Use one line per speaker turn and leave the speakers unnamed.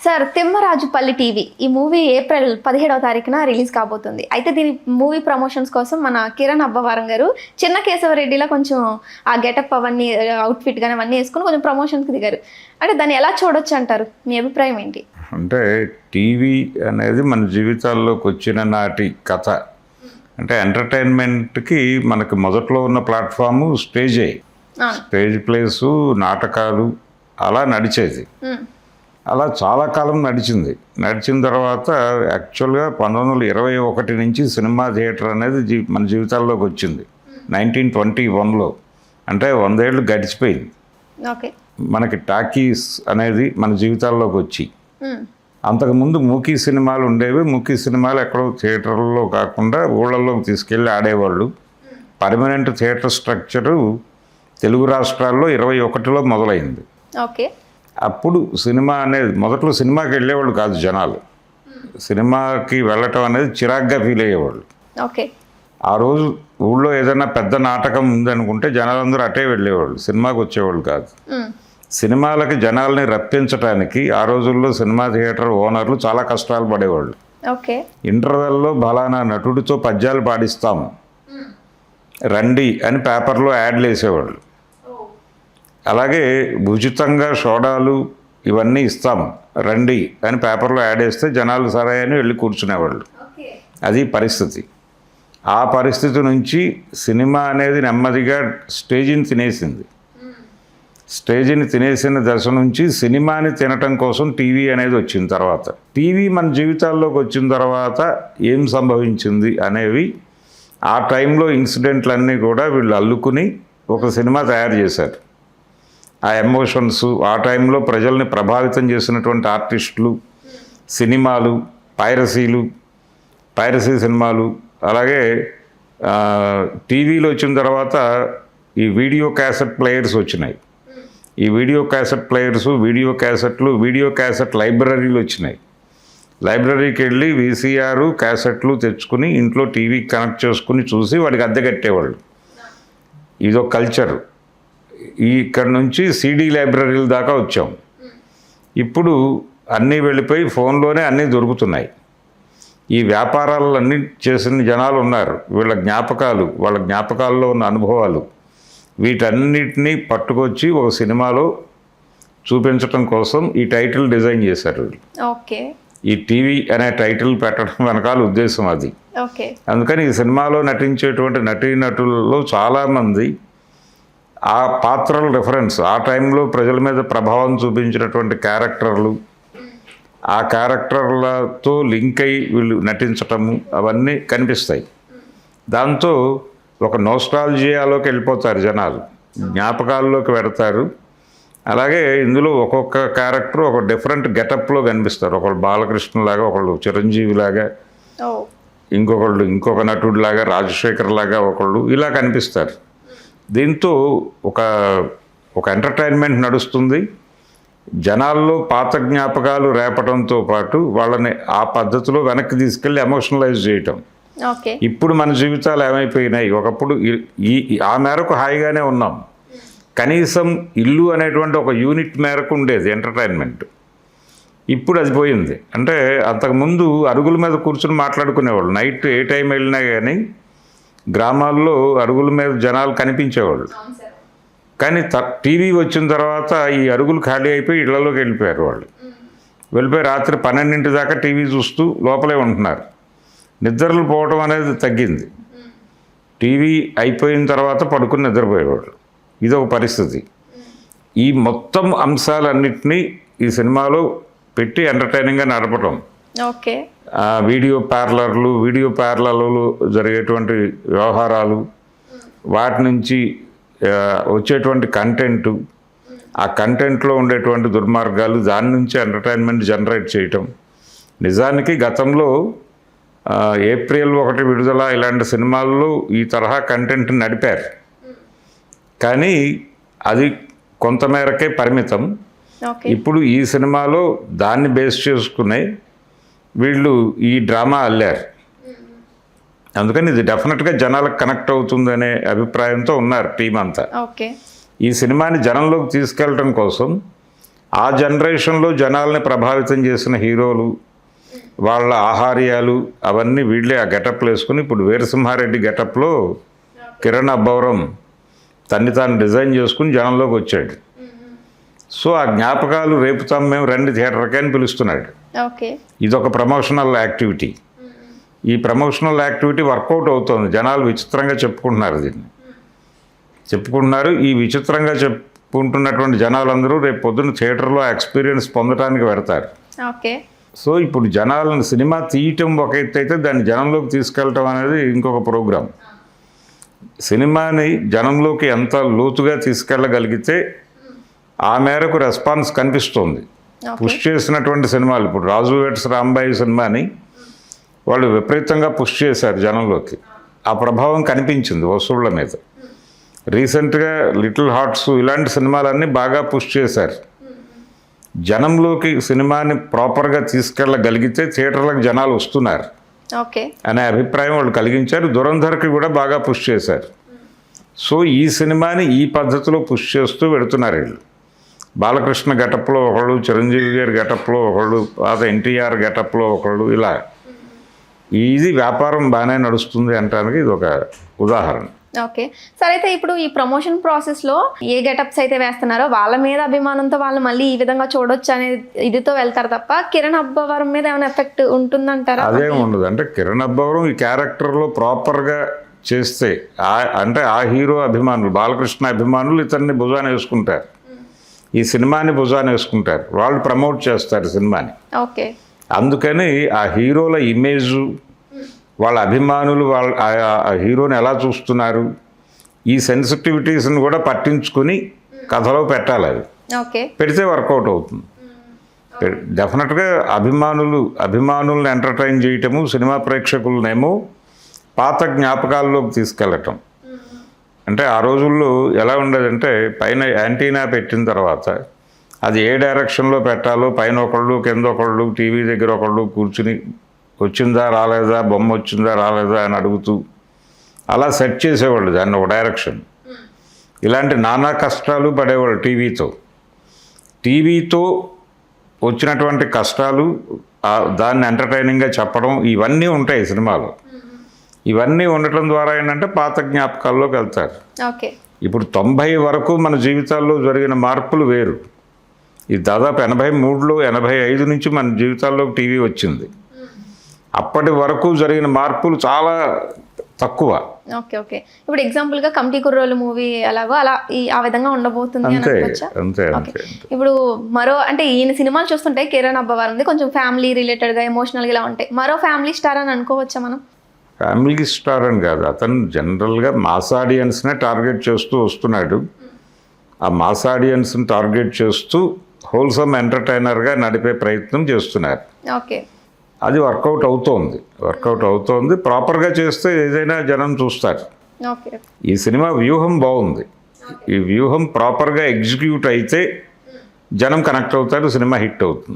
Sir Thimmarajupalli TV ఈ movie April 17వ తారీఖున release కాబోతుంది. అయితే దీని మూవీ ప్రమోషన్స్ కోసం మన కిరణ్ అబ్బవరం గారు చిన్న కేశవరెడ్డిలా కొంచెం ఆ గెటప్ అవన్నీ అవుట్ఫిట్ కానీ అవన్నీ వేసుకుని కొంచెం ప్రమోషన్కి దిగారు. అంటే దాన్ని ఎలా చూడొచ్చు అంటారు? మీ అభిప్రాయం ఏంటి?
అంటే టీవీ అనేది మన జీవితాల్లోకి వచ్చిన నాటి కథ. అంటే ఎంటర్టైన్మెంట్కి మనకి మొదట్లో ఉన్న ప్లాట్ఫాము స్టేజే. స్టేజ్ ప్లేసు, నాటకాలు అలా నడిచేది. అలా చాలా కాలం నడిచింది. నడిచిన తర్వాత యాక్చువల్గా 1921 నుంచి సినిమా థియేటర్ అనేది మన జీవితాల్లోకి వచ్చింది 1921లో. అంటే 100 ఏళ్ళు గడిచిపోయింది. మనకి టాకీస్ అనేది మన జీవితాల్లోకి వచ్చి, అంతకుముందు మూకీ సినిమాలు ఉండేవి. మూకీ సినిమాలు ఎక్కడో థియేటర్లో కాకుండా ఊళ్ళల్లోకి తీసుకెళ్ళి ఆడేవాళ్ళు. పర్మనెంట్ థియేటర్ స్ట్రక్చరు తెలుగు రాష్ట్రాల్లో 21లో మొదలైంది. అప్పుడు సినిమా అనేది మొదట్లో సినిమాకి వెళ్ళేవాళ్ళు కాదు జనాలు. సినిమాకి వెళ్ళటం అనేది చిరాగ్గా ఫీల్ అయ్యేవాళ్ళు. ఆ రోజు ఊళ్ళో ఏదైనా పెద్ద నాటకం ఉందనుకుంటే జనాలందరూ అటే వెళ్ళేవాళ్ళు, సినిమాకి వచ్చేవాళ్ళు కాదు. సినిమాలకి జనాల్ని రప్పించడానికి ఆ రోజుల్లో సినిమా థియేటర్ ఓనర్లు చాలా కష్టాలు పడేవాళ్ళు. ఇంటర్వెల్లో బలానా నటుడితో పద్యాలు పాడిస్తాము రండి అని పేపర్లో యాడ్లు వేసేవాళ్ళు. అలాగే ఉచితంగా సోడాలు ఇవన్నీ ఇస్తాము రండి అని పేపర్లో యాడ్ వేస్తే జనాలు సరే అని వెళ్ళి కూర్చునేవాళ్ళు. అది పరిస్థితి. ఆ పరిస్థితి నుంచి సినిమా అనేది నెమ్మదిగా స్టేజిని తినేసింది. స్టేజిని తినేసిన దశ నుంచి సినిమాని తినటం కోసం టీవీ అనేది వచ్చిన తర్వాత, టీవీ మన జీవితాల్లోకి వచ్చిన తర్వాత ఏం సంభవించింది అనేవి ఆ టైంలో ఇన్సిడెంట్లన్నీ కూడా వీళ్ళు అల్లుకుని ఒక సినిమా తయారు చేశారు. ఆ ఎమోషన్స్, ఆ టైంలో ప్రజల్ని ప్రభావితం చేసినటువంటి ఆర్టిస్టులు, సినిమాలు, పైరసీ సినిమాలు, అలాగే టీవీలో వచ్చిన తర్వాత ఈ వీడియో క్యాసెట్ ప్లేయర్స్ వచ్చినాయి. ఈ video cassette players, video cassette లైబ్రరీలు వచ్చినాయి. లైబ్రరీకి వెళ్ళి వీసీఆర్ క్యాసెట్లు తెచ్చుకుని ఇంట్లో టీవీ కనెక్ట్ చేసుకుని చూసి వాడికి అద్దె కట్టేవాళ్ళు. ఇదొక కల్చర్. ఇక్కడ నుంచి సీడీ లైబ్రరీల దాకా వచ్చాం. ఇప్పుడు అన్నీ వెళ్ళిపోయి ఫోన్లోనే అన్నీ దొరుకుతున్నాయి. ఈ వ్యాపారాలన్నీ చేసిన జనాలు ఉన్నారు. వాళ్ళ జ్ఞాపకాల్లో ఉన్న అనుభవాలు, వీటన్నిటినీ పట్టుకొచ్చి ఒక సినిమాలో చూపించటం కోసం ఈ టైటిల్ డిజైన్ చేశారు. ఈ టీవీ అనే టైటిల్ పెట్టడం వెనకాల ఉద్దేశం అది. అందుకని ఈ సినిమాలో నటించేటువంటి నటీనటులలో చాలామంది ఆ పాత్రల రిఫరెన్స్, ఆ టైంలో ప్రజల మీద ప్రభావం చూపించినటువంటి క్యారెక్టర్లు, ఆ క్యారెక్టర్లతో లింక్ అయ్యి వీళ్ళు నటించటము అవన్నీ కనిపిస్తాయి. దాంతో ఒక నోస్టాల్జియాలోకి వెళ్ళిపోతారు జనాలు, జ్ఞాపకాల్లోకి పెడతారు. అలాగే ఇందులో ఒక్కొక్క క్యారెక్టర్ ఒక డిఫరెంట్ గెటప్లో కనిపిస్తారు. ఒకళ్ళు బాలకృష్ణలాగా, ఒకళ్ళు చిరంజీవిలాగా, ఇంకొక నటుడిలాగా, రాజశేఖర్ లాగా ఒకళ్ళు ఇలా కనిపిస్తారు. దీంతో ఒక ఎంటర్టైన్మెంట్ నడుస్తుంది. జనాల్లో పాత జ్ఞాపకాలు రేపడంతో పాటు వాళ్ళని ఆ పద్ధతిలో వెనక్కి తీసుకెళ్ళి ఎమోషనలైజ్ చేయటం. ఇప్పుడు మన జీవితాలు ఏమైపోయినాయి? ఒకప్పుడు ఆ మేరకు హాయిగానే ఉన్నాం. కనీసం ఇల్లు అనేటువంటి ఒక యూనిట్ మేరకు ఉండేది ఎంటర్టైన్మెంట్. ఇప్పుడు అది పోయింది. అంటే అంతకుముందు అరుగుల మీద కూర్చుని మాట్లాడుకునేవాళ్ళు. నైట్ ఏ టైం వెళ్ళినా కానీ గ్రామాల్లో అరుగుల మీద జనాలు కనిపించేవాళ్ళు. కానీ టీవీ వచ్చిన తర్వాత ఈ అరుగులు ఖాళీ అయిపోయి ఇళ్లలోకి వెళ్ళిపోయారు. వెళ్ళిపోయి రాత్రి 12 దాకా టీవీ చూస్తూ లోపలే ఉంటున్నారు. నిద్రలు పోవడం అనేది తగ్గింది. టీవీ అయిపోయిన తర్వాత పడుకుని నిద్రపోయేవాళ్ళు. ఇదొక పరిస్థితి. ఈ మొత్తం అంశాలన్నింటినీ ఈ సినిమాలో పెట్టి ఎంటర్టైనింగ్గా నడపటం. వీడియో పార్లర్లలో జరిగేటువంటి వ్యవహారాలు, వాటి నుంచి వచ్చేటువంటి కంటెంటు, ఆ కంటెంట్లో ఉండేటువంటి దుర్మార్గాలు, దాని నుంచి ఎంటర్టైన్మెంట్ జనరేట్ చేయటం. నిజానికి గతంలో ఏప్రిల్ 1 విడుదల ఇలాంటి సినిమాల్లో ఈ తరహా కంటెంట్ నడిపారు. కానీ అది కొంతమేరకే పరిమితం. ఇప్పుడు ఈ సినిమాలో దాన్ని బేస్ చేసుకునే వీళ్ళు ఈ డ్రామా అల్లారు. అందుకని ఇది డెఫినెట్గా జనాలకు కనెక్ట్ అవుతుందనే అభిప్రాయంతో ఉన్నారు టీం అంతా. ఈ సినిమాని జనంలోకి తీసుకెళ్ళటం కోసం ఆ జనరేషన్లో జనాల్ని ప్రభావితం చేసిన హీరోలు, వాళ్ళ ఆహార్యాలు అవన్నీ వీళ్ళే ఆ గెటప్లు వేసుకుని ఇప్పుడు వీరసింహారెడ్డి గెటప్లో కిరణ్ అబ్బవరం తన్ని తాను డిజైన్ చేసుకుని జనంలోకి వచ్చాడు. సో ఆ జ్ఞాపకాలు రేపుతాం మేము రండి థియేటర్కి అని పిలుస్తున్నాడు.
ఓకే.
ఇదొక ప్రమోషనల్ యాక్టివిటీ. ఈ ప్రమోషనల్ యాక్టివిటీ వర్కౌట్ అవుతుంది. జనాలు విచిత్రంగా చెప్పుకుంటున్నారు దీన్ని. చెప్పుకుంటున్నారు. ఈ విచిత్రంగా చెప్పుకుంటున్నటువంటి జనాలందరూ రేపు పొద్దున్న థియేటర్లో ఎక్స్పీరియన్స్ పొందడానికి పెడతారు.
ఓకే.
సో ఇప్పుడు జనాలను సినిమా తీయటం ఒక ఎత్తు అయితే దాన్ని జనంలోకి తీసుకెళ్ళటం అనేది ఇంకొక ప్రోగ్రాం. సినిమాని జనంలోకి ఎంత లోతుగా తీసుకెళ్ళగలిగితే ఆ మేరకు రెస్పాన్స్ కనిపిస్తుంది. పుష్ చేసినటువంటి సినిమాలు ఇప్పుడు రాజు వెడ్స్ రాంబాయి సినిమాని వాళ్ళు విపరీతంగా పుష్ చేశారు జనంలోకి. ఆ ప్రభావం కనిపించింది వసూళ్ల మీద. రీసెంట్గా లిటిల్ హార్ట్స్ ఇలాంటి సినిమాలన్నీ బాగా పుష్ చేశారు. జనంలోకి సినిమాని ప్రాపర్గా తీసుకెళ్ళగలిగితే థియేటర్లకు జనాలు వస్తున్నారు
ఓకే
అనే అభిప్రాయం వాళ్ళు కలిగించారు. దురంధర్కి కూడా బాగా పుష్ చేశారు. సో ఈ సినిమాని ఈ పద్ధతిలో పుష్ చేస్తూ పెడుతున్నారు వీళ్ళు. బాలకృష్ణ గెటప్లో ఒకళ్ళు, చిరంజీవి గారి గెటప్లో ఒకళ్ళు, పాత ఎన్టీఆర్ గెటప్లో ఒకళ్ళు, ఇలా ఇది వ్యాపారం బాగానే నడుస్తుంది అనడానికి ఇది ఒక ఉదాహరణ.
ఓకే. సరే, అయితే ఇప్పుడు ఈ ప్రమోషన్ ప్రాసెస్లో ఏ గెటప్స్ అయితే వేస్తున్నారో వాళ్ళ మీద అభిమానంతో వాళ్ళు మళ్ళీ ఈ విధంగా చూడొచ్చు అనే ఇదితో వెళ్తారు తప్ప కిరణ్ అబ్బవరం మీద ఏమైనా ఎఫెక్ట్ ఉంటుందంటారా?
అదేం ఉండదు. అంటే కిరణ్ అబ్బవరం ఈ క్యారెక్టర్లో ప్రాపర్గా చేస్తే అంటే ఆ హీరో అభిమానులు, బాలకృష్ణ అభిమానులు ఇతన్ని భుజాన్ని వేసుకుంటారు, ఈ సినిమాని భుజాన్ని వేసుకుంటారు, వాళ్ళు ప్రమోట్ చేస్తారు సినిమాని.
ఓకే.
అందుకని ఆ హీరోల ఇమేజు, వాళ్ళ అభిమానులు వాళ్ళ ఆ హీరోని ఎలా చూస్తున్నారు, ఈ సెన్సిటివిటీస్ని కూడా పట్టించుకొని కథలో పెట్టాలి. అవి
ఓకే.
పెడితే వర్కౌట్ అవుతుంది. డెఫినెట్గా అభిమానులను ఎంటర్టైన్ చేయటము, సినిమా ప్రేక్షకులనేమో పాత జ్ఞాపకాల్లోకి తీసుకెళ్ళటం. అంటే ఆ రోజుల్లో ఎలా ఉండేదంటే పైన యాంటీనా పెట్టిన తర్వాత అది ఏ డైరెక్షన్లో పెట్టాలో పైన ఒకళ్ళు కింద ఒకళ్ళు టీవీ దగ్గర ఒకళ్ళు కూర్చుని వచ్చిందా రాలేదా, బొమ్మ వచ్చిందా రాలేదా అని అడుగుతూ అలా సెట్ చేసేవాళ్ళు దాన్ని ఒక డైరెక్షన్. ఇలాంటి నానా కష్టాలు పడేవాళ్ళు టీవీతో వచ్చినటువంటి కష్టాలు, దాన్ని ఎంటర్టైనింగ్గా చెప్పడం, ఇవన్నీ ఉంటాయి సినిమాలో. ఇవన్నీ ఉండటం ద్వారా ఏంటంటే పాత జ్ఞాపకాల్లోకి వెళ్తారు.
ఓకే.
ఇప్పుడు 90 వరకు మన జీవితాల్లో జరిగిన మార్పులు వేరు. ఇది దాదాపు 83లో 85 నుంచి మన జీవితాల్లోకి టీవీ వచ్చింది. అప్పటి వరకు జరిగిన మార్పులు చాలా తక్కువ.
ఓకే. ఓకే. ఇప్పుడు ఎగ్జాంపుల్గా కమిటీ కుర్రోలు మూవీ ఎలాగో అలా ఆ విధంగా ఉండబోతుంది అనుకోవచ్చా?
అంతే.
ఇప్పుడు మరో అంటే ఈయన సినిమాలు చూస్తుంటే కిరణ్ అబ్బవరంది కొంచెం ఫ్యామిలీ రిలేటెడ్గా ఎమోషనల్గా ఇలా ఉంటాయి. మరో ఫ్యామిలీ స్టార్ అని అనుకోవచ్చా మనం?
ఫ్యామిలీ స్టార్ అని కాదు, అతను జనరల్గా మాస్ ఆడియన్స్నే టార్గెట్ చేస్తూ వస్తున్నాడు. ఆ మాస్ ఆడియన్స్ని టార్గెట్ చేస్తూ హోల్సమ్ ఎంటర్టైనర్గా నడిపే ప్రయత్నం చేస్తున్నారు.
ఓకే.
అది వర్కౌట్ అవుతోంది. ప్రాపర్గా చేస్తే ఏదైనా జనం చూస్తారు.
ఓకే.
ఈ సినిమా వ్యూహం బాగుంది. ఈ వ్యూహం ప్రాపర్గా ఎగ్జిక్యూట్ అయితే జనం కనెక్ట్ అవుతారు, సినిమా హిట్ అవుతుంది.